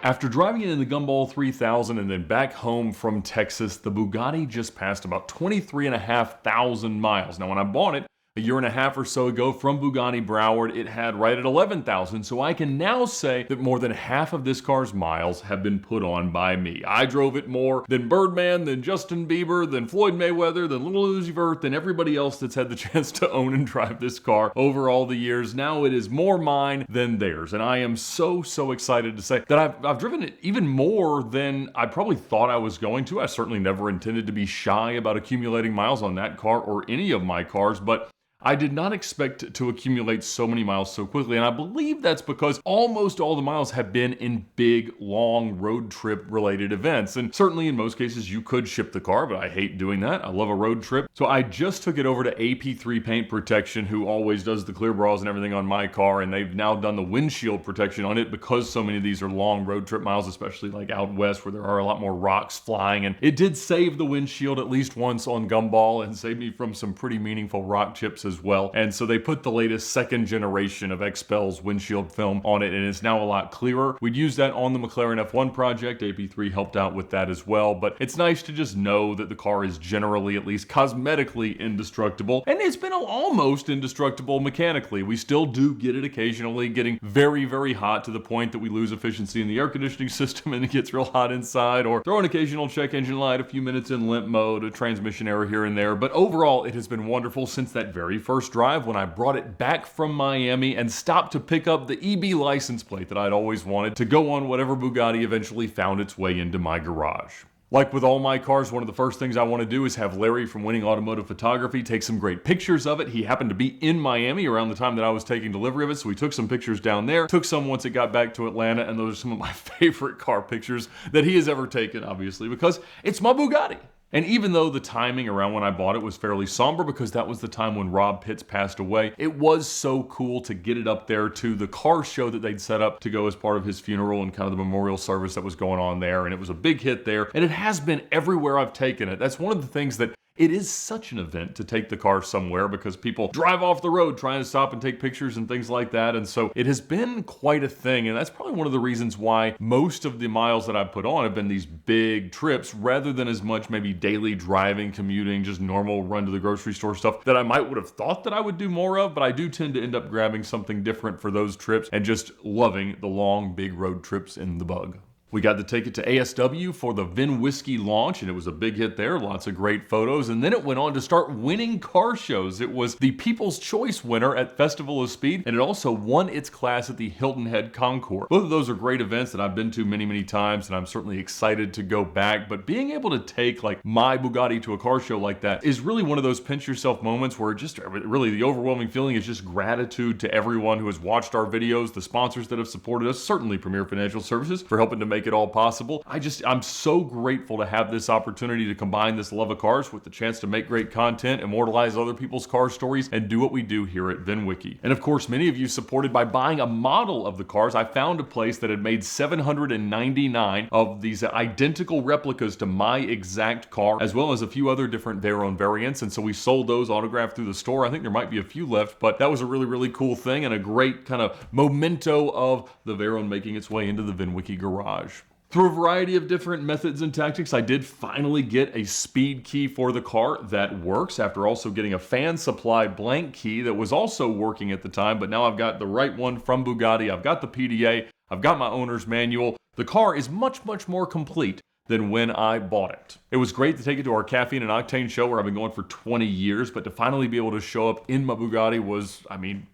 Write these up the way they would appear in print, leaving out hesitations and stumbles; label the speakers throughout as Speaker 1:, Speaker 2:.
Speaker 1: After driving it in the Gumball 3000 and then back home from Texas, the Bugatti just passed about 23,500 miles. Now, when I bought it a year and a half or so ago from Bugatti Broward, it had right at 11,000. So I can now say that more than half of this car's miles have been put on by me. I drove it more than Birdman, than Justin Bieber, than Floyd Mayweather, than Lil Uzi Vert, than everybody else that's had the chance to own and drive this car over all the years. Now it is more mine than theirs. And I am so excited to say that I've driven it even more than I probably thought I was going to. I certainly never intended to be shy about accumulating miles on that car or any of my cars, but I did not expect to accumulate so many miles so quickly, and I believe that's because almost all the miles have been in big, long road trip related events. And certainly in most cases you could ship the car, but I hate doing that. I love a road trip. So I just took it over to AP3 Paint Protection, who always does the clear bras and everything on my car, and they've now done the windshield protection on it because so many of these are long road trip miles, especially like out west where there are a lot more rocks flying. And it did save the windshield at least once on Gumball and saved me from some pretty meaningful rock chips as well. And so they put the latest second generation of XPEL's windshield film on it, and it's now a lot clearer. We'd used that on the McLaren F1 project. AP3 helped out with that as well, but it's nice to just know that the car is generally, at least cosmetically, indestructible. And it's been almost indestructible mechanically. We still do get it occasionally getting very hot to the point that we lose efficiency in the air conditioning system and it gets real hot inside, or throw an occasional check engine light, a few minutes in limp mode, a transmission error here and there. But overall, it has been wonderful since that very first drive when I brought it back from Miami and stopped to pick up the EB license plate that I'd always wanted to go on whatever Bugatti eventually found its way into my garage. Like with all my cars, one of the first things I want to do is have Larry from Winning Automotive Photography take some great pictures of it. He happened to be in Miami around the time that I was taking delivery of it, so we took some pictures down there, took some once it got back to Atlanta, and those are some of my favorite car pictures that he has ever taken, obviously, because it's my Bugatti. And even though the timing around when I bought it was fairly somber because that was the time when Rob Pitts passed away, it was so cool to get it up there to the car show that they'd set up to go as part of his funeral and kind of the memorial service that was going on there. And it was a big hit there. And it has been everywhere I've taken it. That's one of the things that it is such an event to take the car somewhere because people drive off the road trying to stop and take pictures and things like that. And so it has been quite a thing. And that's probably one of the reasons why most of the miles that I've put on have been these big trips rather than as much maybe daily driving, commuting, just normal run to the grocery store stuff that I would have thought that I would do more of. But I do tend to end up grabbing something different for those trips and just loving the long, big road trips in the Bug. We got to take it to ASW for the VINwiki launch, and it was a big hit there. Lots of great photos. And then it went on to start winning car shows. It was the People's Choice winner at Festival of Speed, and it also won its class at the Hilton Head Concours. Both of those are great events that I've been to many times, and I'm certainly excited to go back. But being able to take like my Bugatti to a car show like that is really one of those pinch yourself moments where just really the overwhelming feeling is just gratitude to everyone who has watched our videos, the sponsors that have supported us, certainly Premier Financial Services for helping to make it all possible. I'm so grateful to have this opportunity to combine this love of cars with the chance to make great content, immortalize other people's car stories, and do what we do here at VINwiki. And of course, many of you supported by buying a model of the cars. I found a place that had made 799 of these identical replicas to my exact car, as well as a few other different Veyron variants. And so we sold those autographed through the store. I think there might be a few left, but that was a really cool thing and a great kind of memento of the Veyron making its way into the VINwiki garage. Through a variety of different methods and tactics, I did finally get a speed key for the car that works after also getting a fan-supplied blank key that was also working at the time, but now I've got the right one from Bugatti, I've got the PDA, I've got my owner's manual. The car is much more complete than when I bought it. It was great to take it to our Caffeine and Octane show where I've been going for 20 years, but to finally be able to show up in my Bugatti was,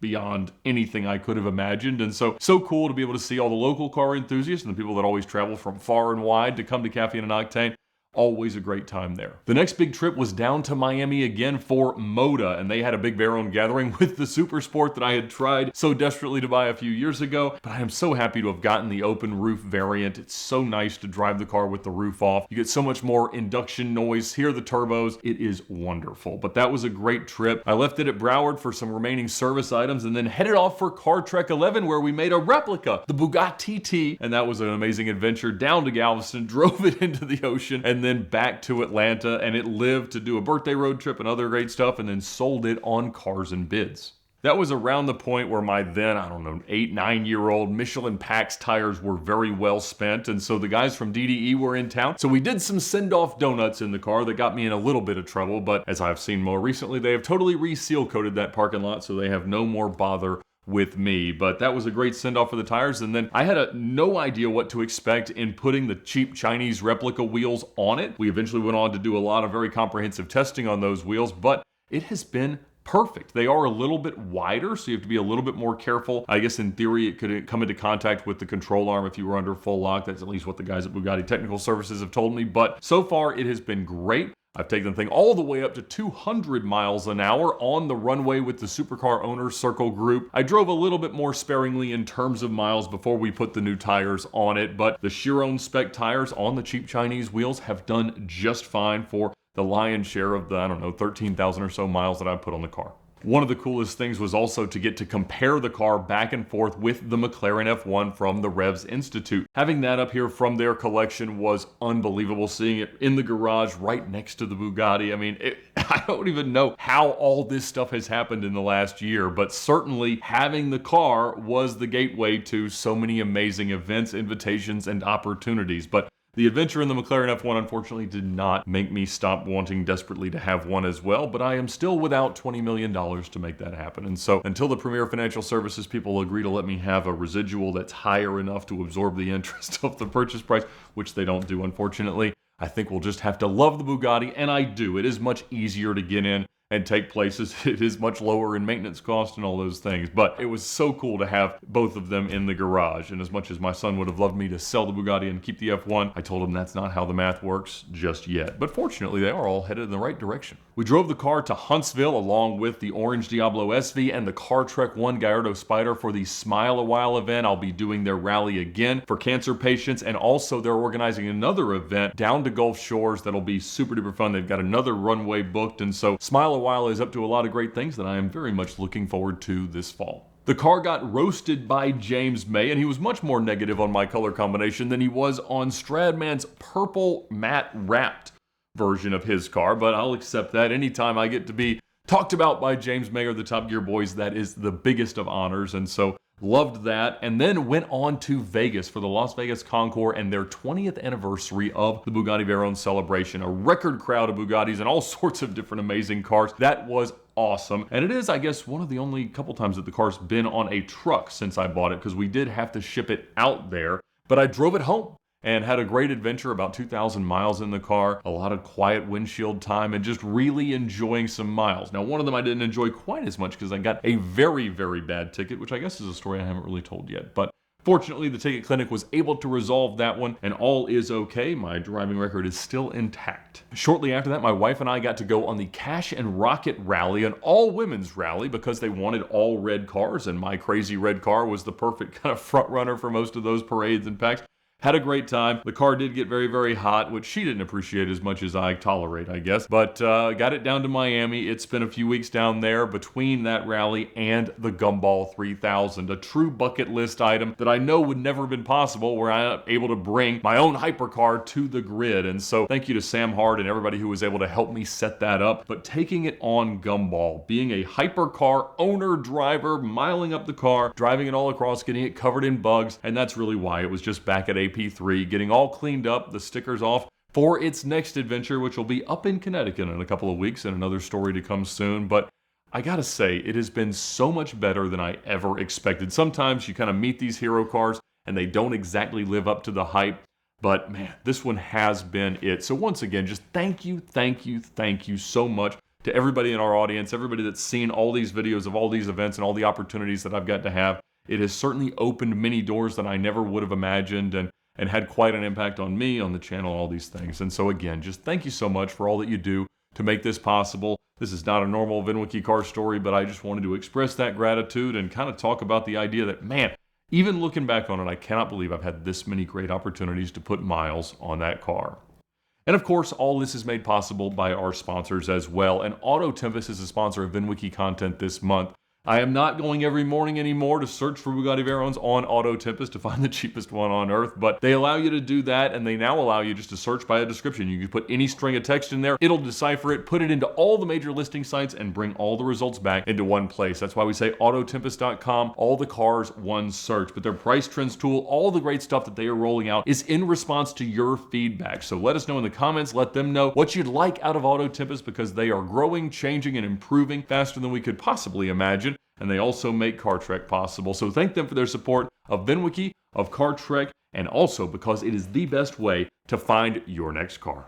Speaker 1: beyond anything I could have imagined. And so cool to be able to see all the local car enthusiasts and the people that always travel from far and wide to come to Caffeine and Octane. Always a great time there. The next big trip was down to Miami again for Moda, and they had a big Veyron gathering with the Super Sport that I had tried so desperately to buy a few years ago. But I am so happy to have gotten the open roof variant. It's so nice to drive the car with the roof off. You get so much more induction noise, hear the turbos. It is wonderful. But that was a great trip. I left it at Broward for some remaining service items and then headed off for Car Trek 11 where we made a replica, the Bugatti T, and that was an amazing adventure down to Galveston, drove it into the ocean, and then back to Atlanta, and it lived to do a birthday road trip and other great stuff, and then sold it on Cars and Bids. That was around the point where my then, I don't know, 8, 9-year-old Michelin Pax tires were very well spent, and so the guys from DDE were in town. So we did some send-off donuts in the car that got me in a little bit of trouble, but as I've seen more recently, they have totally reseal coated that parking lot, so they have no more bother with me. But that was a great send-off for the tires, and then I had no idea what to expect in putting the cheap Chinese replica wheels on it. We eventually went on to do a lot of very comprehensive testing on those wheels, but it has been perfect. They are a little bit wider, so you have to be a little bit more careful. I guess in theory, it could come into contact with the control arm if you were under full lock. That's at least what the guys at Bugatti Technical Services have told me, but so far it has been great. I've taken the thing all the way up to 200 miles an hour on the runway with the Supercar Owners Circle group. I drove a little bit more sparingly in terms of miles before we put the new tires on it, but the Chiron spec tires on the cheap Chinese wheels have done just fine for the lion's share of the, I don't know, 13,000 or so miles that I put on the car. One of the coolest things was also to get to compare the car back and forth with the McLaren F1 from the Revs Institute. Having that up here from their collection was unbelievable, seeing it in the garage right next to the Bugatti. I mean, I don't even know how all this stuff has happened in the last year, but certainly having the car was the gateway to so many amazing events, invitations, and opportunities. But the adventure in the McLaren F1 unfortunately did not make me stop wanting desperately to have one as well, but I am still without $20 million to make that happen. And so until the Premier Financial Services people agree to let me have a residual that's higher enough to absorb the interest of the purchase price, which they don't do unfortunately, I think we'll just have to love the Bugatti, and I do. It is much easier to get in and take places. It is much lower in maintenance cost and all those things. But it was so cool to have both of them in the garage. And as much as my son would have loved me to sell the Bugatti and keep the F1, I told him that's not how the math works just yet. But fortunately, they are all headed in the right direction. We drove the car to Huntsville along with the orange Diablo SV and the Car Trek 1 Gallardo Spider for the Smile a While event. I'll be doing their rally again for cancer patients, and also they're organizing another event down to Gulf Shores that'll be super duper fun. They've got another runway booked, and so Smile a While is up to a lot of great things that I am very much looking forward to this fall. The car got roasted by James May, and he was much more negative on my color combination than he was on Stradman's purple matte wrapped version of his car, but I'll accept that. Anytime I get to be talked about by James May or the Top Gear boys, that is the biggest of honors, and so loved that. And then went on to Vegas for the Las Vegas Concours and their 20th anniversary of the Bugatti Veyron celebration. A record crowd of Bugattis and all sorts of different amazing cars. That was awesome. And it is, I guess, one of the only couple times that the car's been on a truck since I bought it, because we did have to ship it out there, but I drove it home and had a great adventure, about 2,000 miles in the car, a lot of quiet windshield time, and just really enjoying some miles. Now, one of them I didn't enjoy quite as much because I got a very, very bad ticket, which I guess is a story I haven't really told yet. But fortunately, the ticket clinic was able to resolve that one, and all is okay. My driving record is still intact. Shortly after that, my wife and I got to go on the Cash and Rocket Rally, an all-women's rally, because they wanted all red cars, and my crazy red car was the perfect kind of front runner for most of those parades and packs. Had a great time. The car did get very, very hot, which she didn't appreciate as much as I tolerate, I guess. But got it down to Miami. It spent a few weeks down there between that rally and the Gumball 3000, a true bucket list item that I know would never have been possible were I able to bring my own hypercar to the grid. And so thank you to Sam Hart and everybody who was able to help me set that up. But taking it on Gumball, being a hypercar owner, driver, miling up the car, driving it all across, getting it covered in bugs, and that's really why it was just back at AP3, getting all cleaned up, the stickers off for its next adventure, which will be up in Connecticut in a couple of weeks, and another story to come soon. But I gotta say, it has been so much better than I ever expected. Sometimes you kind of meet these hero cars and they don't exactly live up to the hype, but man, this one has been it. So once again, just thank you so much to everybody in our audience, everybody that's seen all these videos of all these events and all the opportunities that I've got to have. It has certainly opened many doors that I never would have imagined, and had quite an impact on me, on the channel, all these things. And so again, just thank you so much for all that you do to make this possible. This is not a normal VINwiki car story, but I just wanted to express that gratitude and kind of talk about the idea that, man, even looking back on it, I cannot believe I've had this many great opportunities to put miles on that car. And of course, all this is made possible by our sponsors as well. And Auto Tempest is a sponsor of VINwiki content this month. I am not going every morning anymore to search for Bugatti Veyrons on Auto Tempest to find the cheapest one on earth, but they allow you to do that, and they now allow you just to search by a description. You can put any string of text in there, it'll decipher it, put it into all the major listing sites, and bring all the results back into one place. That's why we say autotempest.com, all the cars, one search. But their price trends tool, all the great stuff that they are rolling out is in response to your feedback. So let us know in the comments, let them know what you'd like out of Auto Tempest, because they are growing, changing, and improving faster than we could possibly imagine. And they also make CarTrek possible. So thank them for their support of VINwiki, of CarTrek, and also because it is the best way to find your next car.